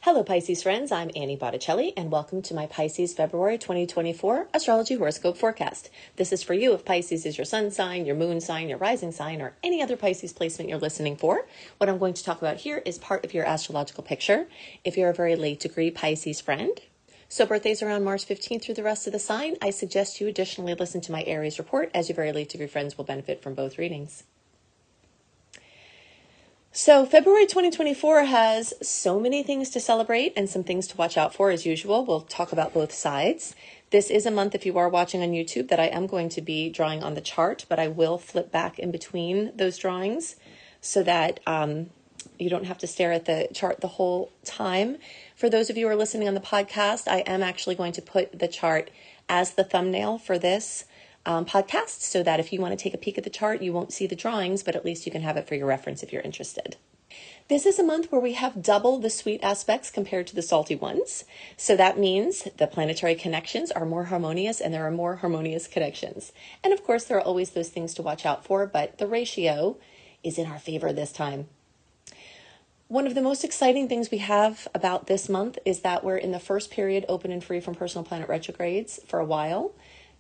Hello Pisces friends, I'm Annie Botticelli and welcome to my Pisces February 2024 Astrology Horoscope Forecast. This is for you if Pisces is your sun sign, your moon sign, your rising sign, or any other Pisces placement you're listening for. What I'm going to talk about here is part of your astrological picture if you're a very late degree Pisces friend. So birthdays around March 15th through the rest of the sign, I suggest you additionally listen to my Aries report as your very late degree friends will benefit from both readings. So February 2024 has so many things to celebrate and some things to watch out for as usual. We'll talk about both sides. This is a month, if you are watching on YouTube, that I am going to be drawing on the chart, but I will flip back in between those drawings so that you don't have to stare at the chart the whole time. For those of you who are listening on the podcast, I am actually going to put the chart as the thumbnail for this podcast so that if you want to take a peek at the chart, you won't see the drawings, but at least you can have it for your reference if you're interested. This is a month where we have double the sweet aspects compared to the salty ones. So that means the planetary connections are more harmonious and there are more harmonious connections. And of course, there are always those things to watch out for, but the ratio is in our favor this time. One of the most exciting things we have about this month is that we're in the first period open and free from personal planet retrogrades for a while.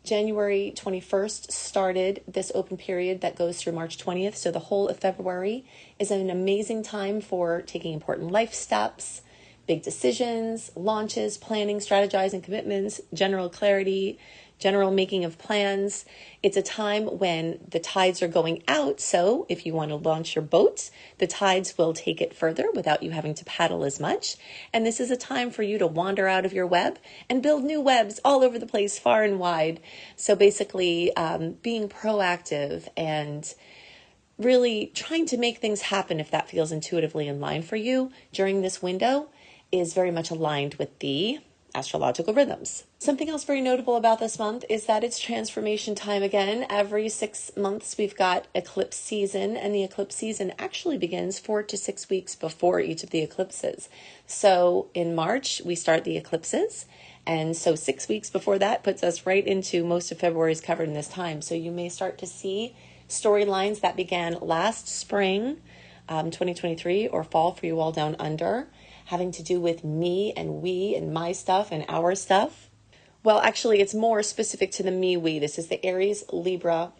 January 21st started this open period that goes through March 20th. So the whole of February is an amazing time for taking important life steps, big decisions, launches, planning, strategizing, commitments, general clarity, general making of plans. It's a time when the tides are going out. So if you want to launch your boat, the tides will take it further without you having to paddle as much. And this is a time for you to wander out of your web and build new webs all over the place, far and wide. So basically being proactive and really trying to make things happen if that feels intuitively in line for you during this window is very much aligned with the astrological rhythms. Something else very notable about this month is that it's transformation time again. Every 6 months we've got eclipse season, and the eclipse season actually begins 4 to 6 weeks before each of the eclipses. So in March we start the eclipses, and so 6 weeks before that puts us right into most of February's covered in this time. So you may start to see storylines that began last spring, 2023, or fall for you all down under, having to do with me and we and my stuff and our stuff. Well, actually, it's more specific to the me-we. This is the Aries Libra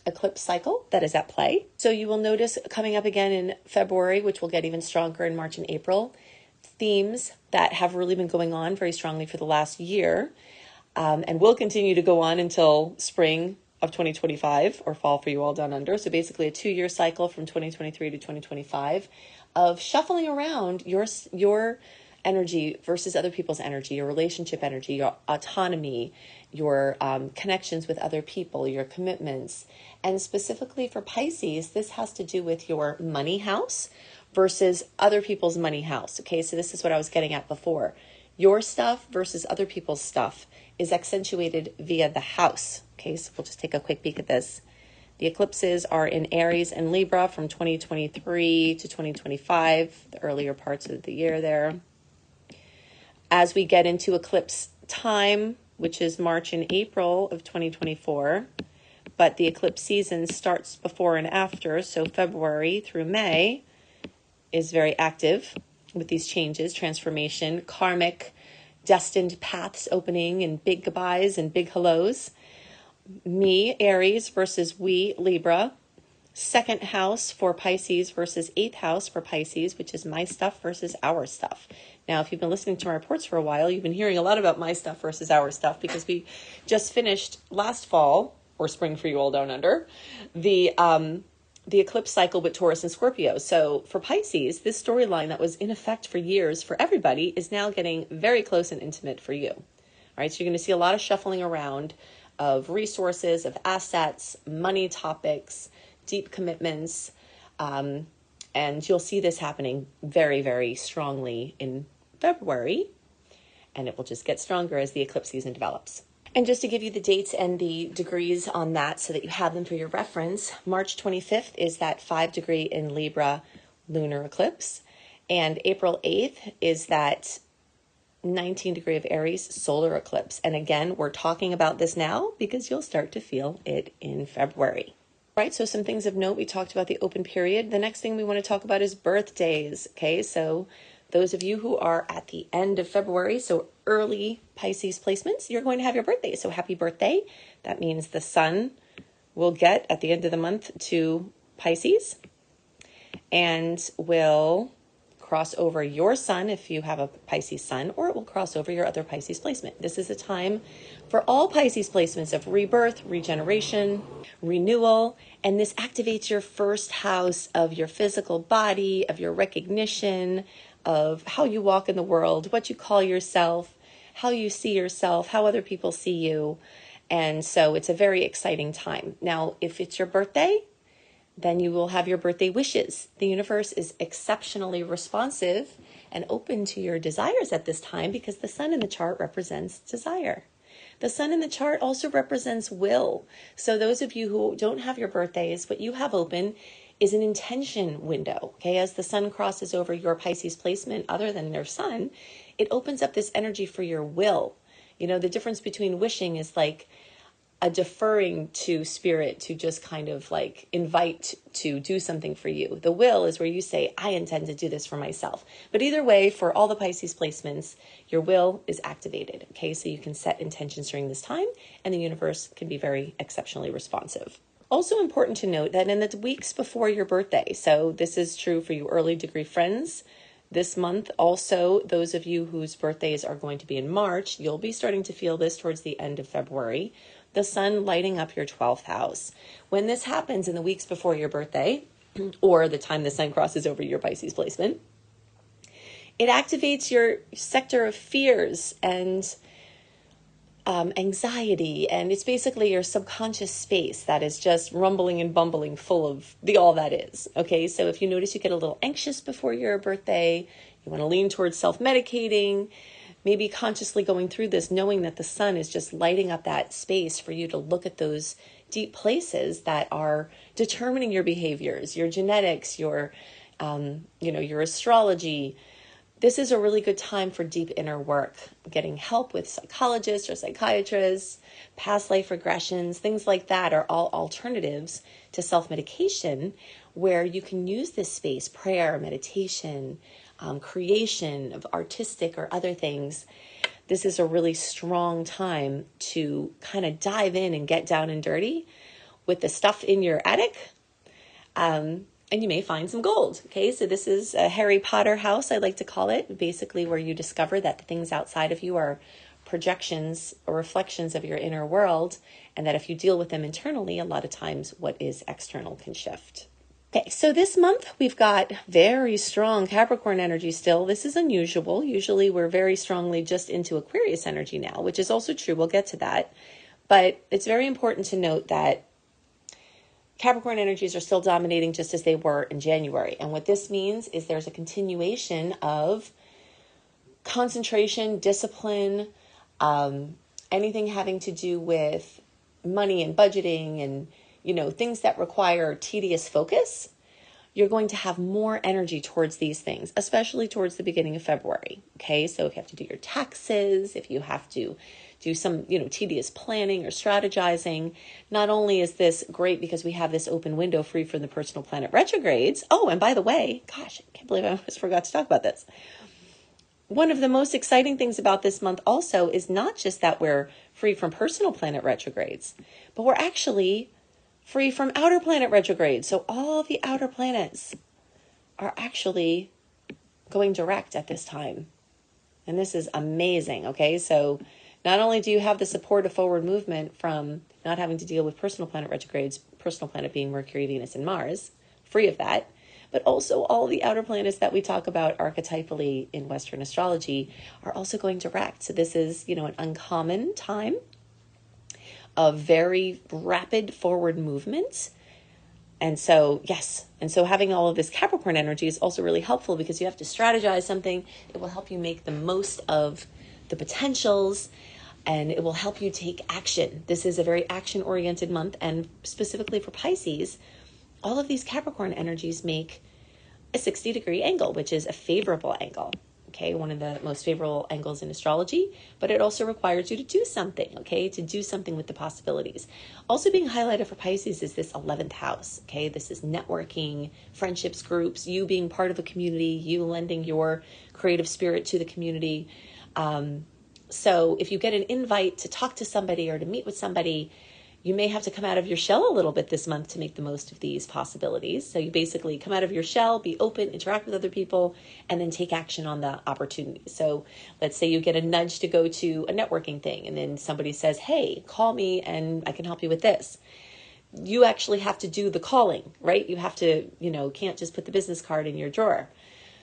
eclipse cycle that is at play. So you will notice coming up again in February, which will get even stronger in March and April, themes that have really been going on very strongly for the last year and will continue to go on until spring of 2025 or fall for you all down under. So basically a 2-year cycle from 2023 to 2025 of shuffling around your energy versus other people's energy, your relationship energy, your autonomy, your connections with other people, your commitments. And specifically for Pisces, this has to do with your money house versus other people's money house. Okay, so this is what I was getting at before. Your stuff versus other people's stuff is accentuated via the house. Okay, so we'll just take a quick peek at this. The eclipses are in Aries and Libra from 2023 to 2025, the earlier parts of the year there. As we get into eclipse time, which is March and April of 2024, but the eclipse season starts before and after, so February through May is very active with these changes, transformation, karmic, destined paths opening, and big goodbyes and big hellos. Me, Aries versus we, Libra. Second house for Pisces versus 8th house for Pisces, which is my stuff versus our stuff. Now, if you've been listening to my reports for a while, you've been hearing a lot about my stuff versus our stuff because we just finished last fall, or spring for you all down under, the eclipse cycle with Taurus and Scorpio. So for Pisces, this storyline that was in effect for years for everybody is now getting very close and intimate for you. All right, so you're going to see a lot of shuffling around of resources, of assets, money topics, deep commitments. And you'll see this happening very, very strongly in February. And it will just get stronger as the eclipse season develops. And just to give you the dates and the degrees on that so that you have them for your reference, March 25th is that 5 degree in Libra lunar eclipse. And April 8th is that 19 degree of Aries solar eclipse. And again, we're talking about this now because you'll start to feel it in February. Right, so some things of note. We talked about the open period. The next thing we want to talk about is birthdays. Okay, so Those of you who are at the end of February, so early Pisces placements, you're going to have your birthday. So happy birthday. That means the sun will get at the end of the month to Pisces and will cross over your sun if you have a Pisces sun, or it will cross over your other Pisces placement. This is a time for all Pisces placements of rebirth, regeneration, renewal, and this activates your first house of your physical body, of your recognition, of how you walk in the world, what you call yourself, how you see yourself, how other people see you. And so it's a very exciting time. Now, if it's your birthday, then you will have your birthday wishes. The universe is exceptionally responsive and open to your desires at this time because the sun in the chart represents desire. The sun in the chart also represents will. So those of you who don't have your birthdays, what you have open is an intention window. Okay, as the sun crosses over your Pisces placement other than their sun, it opens up this energy for your will. You know, the difference between wishing is like a deferring to spirit to just kind of like invite to do something for you. The will is where you say, I intend to do this for myself. But either way, for all the Pisces placements, your will is activated. Okay, so you can set intentions during this time and the universe can be very exceptionally responsive. Also important to note that in the weeks before your birthday, so this is true for you early degree friends, this month also, those of you whose birthdays are going to be in March, you'll be starting to feel this towards the end of February. The sun lighting up your 12th house. When this happens in the weeks before your birthday, or the time the sun crosses over your Pisces placement, it activates your sector of fears and anxiety, and it's basically your subconscious space that is just rumbling and bumbling full of the all that is. Okay, so if you notice you get a little anxious before your birthday, you want to lean towards self-medicating, maybe consciously going through this, knowing that the sun is just lighting up that space for you to look at those deep places that are determining your behaviors, your genetics, your astrology. This is a really good time for deep inner work, getting help with psychologists or psychiatrists, past life regressions, things like that are all alternatives to self-medication where you can use this space, prayer, meditation, creation of artistic or other things. This is a really strong time to kind of dive in and get down and dirty with the stuff in your attic. And you may find some gold. Okay, so this is a Harry Potter house, I like to call it, basically where you discover that the things outside of you are projections or reflections of your inner world, and that if you deal with them internally, a lot of times what is external can shift. Okay, so this month we've got very strong Capricorn energy still. This is unusual. Usually we're very strongly just into Aquarius energy now, which is also true. We'll get to that. But it's very important to note that Capricorn energies are still dominating just as they were in January. And what this means is there's a continuation of concentration, discipline, anything having to do with money and budgeting and things that require tedious focus. You're going to have more energy towards these things, especially towards the beginning of February. Okay, so if you have to do your taxes, if you have to do some, tedious planning or strategizing, not only is this great because we have this open window free from the personal planet retrogrades. Oh, and by the way, gosh, I can't believe I almost forgot to talk about this. One of the most exciting things about this month also is not just that we're free from personal planet retrogrades, but we're actually free from outer planet retrograde. So all the outer planets are actually going direct at this time. And this is amazing. Okay, so not only do you have the support of forward movement from not having to deal with personal planet retrogrades, personal planet being Mercury, Venus, and Mars, free of that, but also all the outer planets that we talk about archetypally in Western astrology are also going direct. So this is, an uncommon time of very rapid forward movement. And so, yes. And so having all of this Capricorn energy is also really helpful because you have to strategize something. It will help you make the most of the potentials and it will help you take action. This is a very action-oriented month. And specifically for Pisces, all of these Capricorn energies make a 60-degree angle, which is a favorable angle. okay, one of the most favorable angles in astrology, but it also requires you to do something, okay, to do something with the possibilities. Also being highlighted for Pisces is this 11th house, okay? This is networking, friendships, groups, you being part of a community, you lending your creative spirit to the community. So if you get an invite to talk to somebody or to meet with somebody, you may have to come out of your shell a little bit this month to make the most of these possibilities. So you basically come out of your shell, be open, interact with other people, and then take action on the opportunities. So let's say you get a nudge to go to a networking thing, and then somebody says, hey, call me and I can help you with this. You actually have to do the calling, right? You have to, can't just put the business card in your drawer.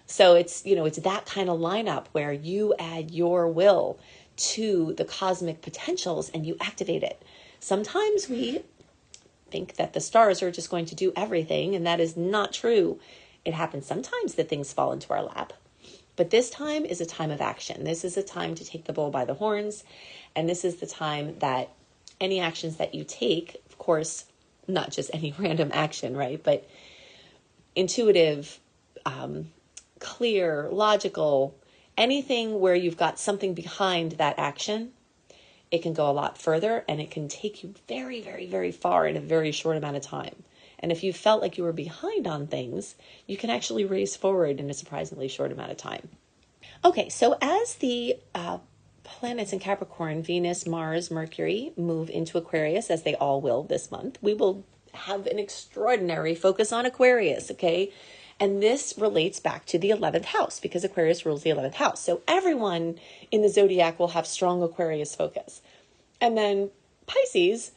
So it's that kind of lineup where you add your will to the cosmic potentials and you activate it. Sometimes we think that the stars are just going to do everything, and that is not true. It happens sometimes that things fall into our lap, but this time is a time of action. This is a time to take the bull by the horns, and this is the time that any actions that you take, of course, not just any random action, right, but intuitive, clear, logical, anything where you've got something behind that action, it can go a lot further and it can take you very, very, very far in a very short amount of time. And if you felt like you were behind on things, you can actually race forward in a surprisingly short amount of time. Okay, so as the planets in Capricorn, Venus, Mars, Mercury, move into Aquarius, as they all will this month, we will have an extraordinary focus on Aquarius, okay? And this relates back to the 11th house because Aquarius rules the 11th house. So everyone in the zodiac will have strong Aquarius focus. And then Pisces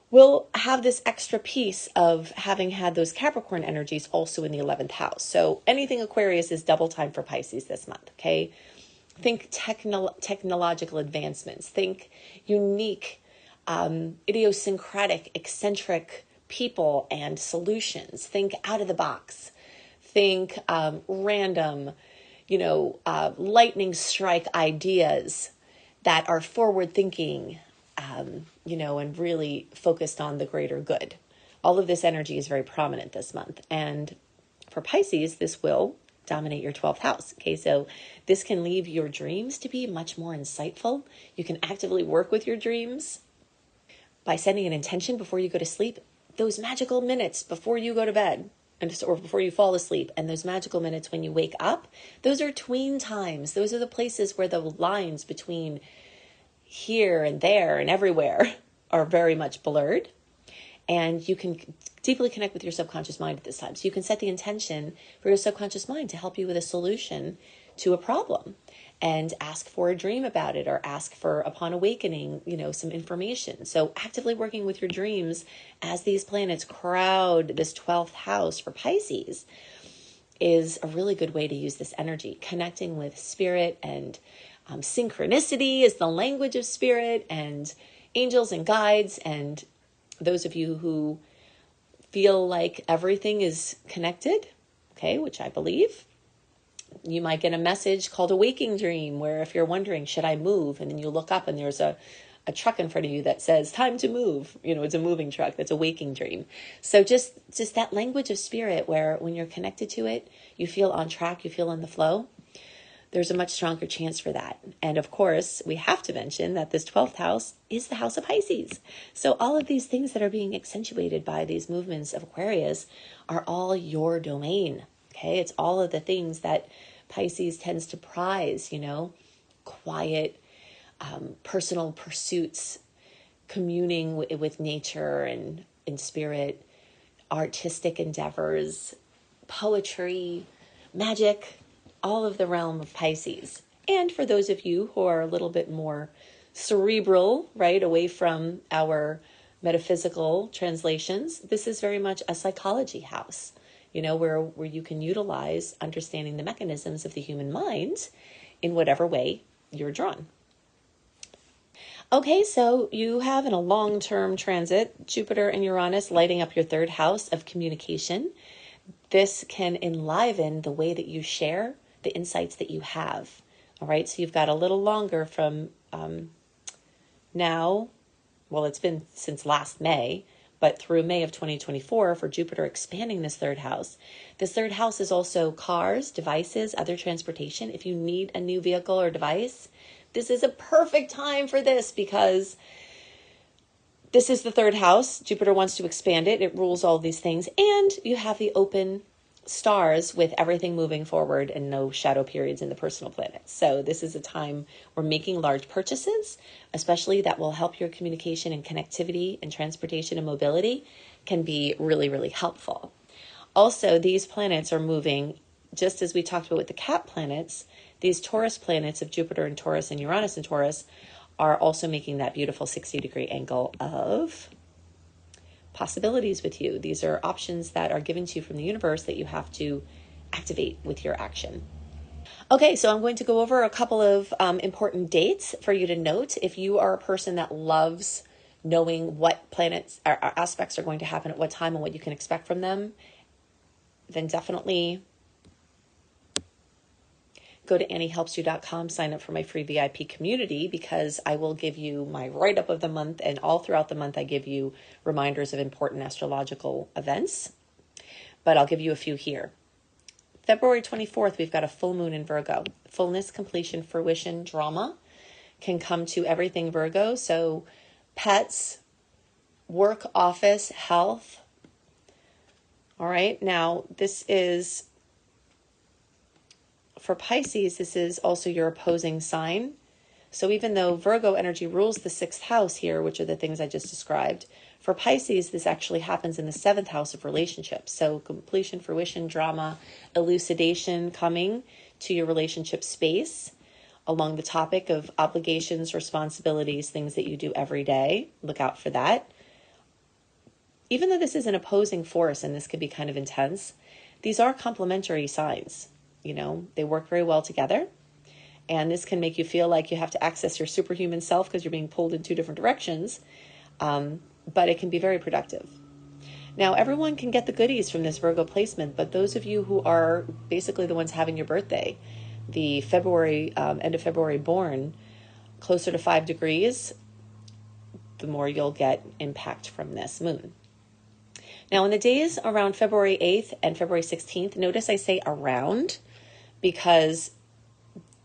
will have this extra piece of having had those Capricorn energies also in the 11th house. So anything Aquarius is double time for Pisces this month, okay? Think technological advancements. Think unique, idiosyncratic, eccentric people and solutions. Think out of the box. Think random, lightning strike ideas that are forward thinking, and really focused on the greater good. All of this energy is very prominent this month. And for Pisces, this will dominate your 12th house. Okay, so this can leave your dreams to be much more insightful. You can actively work with your dreams by setting an intention before you go to sleep. Those magical minutes before you go to bed, or before you fall asleep, and those magical minutes when you wake up, those are tween times. Those are the places where the lines between here and there and everywhere are very much blurred. And you can deeply connect with your subconscious mind at this time. So you can set the intention for your subconscious mind to help you with a solution to a problem and ask for a dream about it or ask for, upon awakening, some information. So actively working with your dreams as these planets crowd this 12th house for Pisces is a really good way to use this energy. Connecting with spirit and synchronicity is the language of spirit, and angels and guides, and those of you who feel like everything is connected, okay, which I believe. You might get a message called a waking dream, where if you're wondering, should I move? And then you look up and there's a truck in front of you that says, time to move. It's a moving truck. That's a waking dream. So just that language of spirit where when you're connected to it, you feel on track, you feel in the flow. There's a much stronger chance for that. And of course, we have to mention that this 12th house is the house of Pisces. So all of these things that are being accentuated by these movements of Aquarius are all your domain. Okay, it's all of the things that Pisces tends to prize, quiet, personal pursuits, communing with nature and in spirit, artistic endeavors, poetry, magic, all of the realm of Pisces. And for those of you who are a little bit more cerebral, right, away from our metaphysical translations, this is very much a psychology house. Where you can utilize understanding the mechanisms of the human mind in whatever way you're drawn. Okay, so you have in a long-term transit, Jupiter and Uranus lighting up your 3rd house of communication. This can enliven the way that you share the insights that you have. All right, so you've got a little longer from now. Well, it's been since last May, But through May of 2024, for Jupiter expanding this third house is also cars, devices, other transportation. If you need a new vehicle or device, this is a perfect time for this, because this is the third house. Jupiter wants to expand it. It rules all these things. And you have the open stars with everything moving forward and no shadow periods in the personal planets. So this is a time we're making large purchases, especially that will help your communication and connectivity and transportation and mobility, can be really, really helpful. Also, these planets are moving, just as we talked about with the Cap planets, these Taurus planets of Jupiter and Taurus and Uranus and Taurus are also making that beautiful 60-degree angle of possibilities with you. These are options that are given to you from the universe that you have to activate with your action. Okay, so I'm going to go over a couple of important dates for you to note. If you are a person that loves knowing what planets or aspects are going to happen at what time and what you can expect from them, then definitely go to AnnieHelpsYou.com, sign up for my free VIP community, because I will give you my write-up of the month, and all throughout the month I give you reminders of important astrological events. But I'll give you a few here. February 24th, we've got a full moon in Virgo. Fullness, completion, fruition, drama can come to everything Virgo. So pets, work, office, health. All right, now this is, for Pisces, this is also your opposing sign. So even though Virgo energy rules the 6th house here, which are the things I just described, for Pisces, this actually happens in the 7th house of relationships. So completion, fruition, drama, elucidation coming to your relationship space along the topic of obligations, responsibilities, things that you do every day. Look out for that. Even though this is an opposing force and this could be kind of intense, these are complementary signs. You know, they work very well together. And this can make you feel like you have to access your superhuman self because you're being pulled in two different directions. But it can be very productive. Now, everyone can get the goodies from this Virgo placement, but those of you who are basically the ones having your birthday, the February, end of February born, closer to 5 degrees, the more you'll get impact from this moon. Now, in the days around February 8th and February 16th, notice I say around, because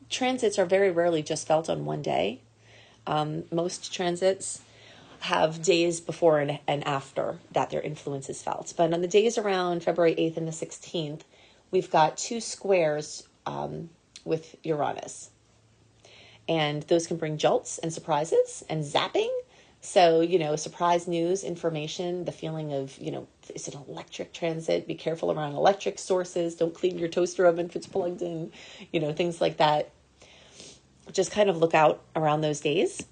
transits are very rarely just felt on one day. Most transits have days before and after that their influence is felt. But on the days around February 8th and the 16th, we've got 2 squares with Uranus. And those can bring jolts and surprises and zapping. So, you know, surprise news, information, the feeling of, you know, is it an electric transit? Be careful around electric sources. Don't clean your toaster oven if it's plugged in, you know, things like that. Just kind of look out around those days.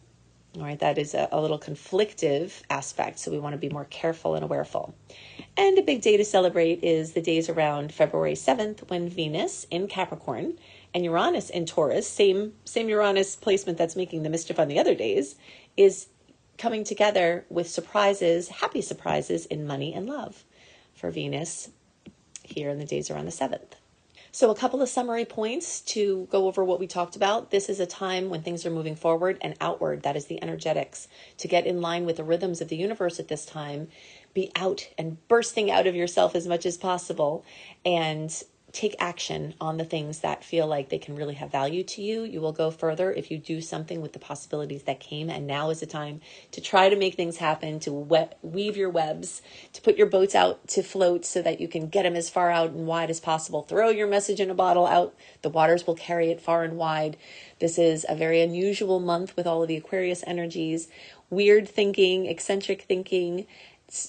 All right, that is a little conflictive aspect, so we want to be more careful and awareful. And a big day to celebrate is the days around February 7th, when Venus in Capricorn and Uranus in Taurus, same Uranus placement that's making the mischief on the other days, is coming together with surprises, happy surprises in money and love for Venus here in the days around the 7th. So a couple of summary points to go over what we talked about. This is a time when things are moving forward and outward. That is the energetics. To get in line with the rhythms of the universe at this time, be out and bursting out of yourself as much as possible and take action on the things that feel like they can really have value to you. You will go further if you do something with the possibilities that came. And now is the time to try to make things happen, to weave your webs, to put your boats out to float so that you can get them as far out and wide as possible. Throw your message in a bottle out. The waters will carry it far and wide. This is a very unusual month with all of the Aquarius energies. Weird thinking, eccentric thinking,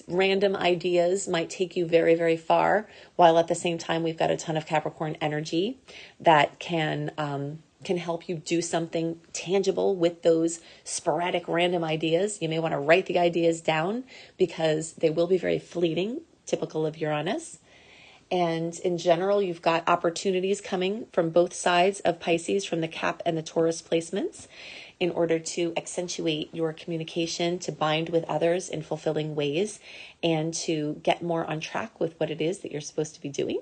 random ideas might take you very, very far, while at the same time we've got a ton of Capricorn energy that can help you do something tangible with those sporadic random ideas. You may want to write the ideas down because they will be very fleeting, typical of Uranus. And in general, you've got opportunities coming from both sides of Pisces, from the Cap and the Taurus placements, in order to accentuate your communication, to bind with others in fulfilling ways, and to get more on track with what it is that you're supposed to be doing.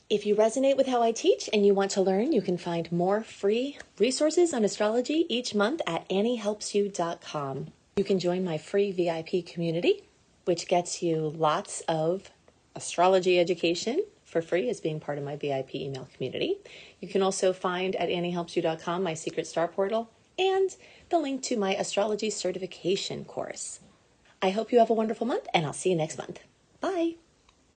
If you resonate with how I teach and you want to learn, you can find more free resources on astrology each month at AnnieHelpsYou.com. You can join my free VIP community. which gets you lots of astrology education for free as being part of my VIP email community. You can also find at anniehelpsyou.com my secret star portal and the link to my astrology certification course. I hope you have a wonderful month, and I'll see you next month. Bye.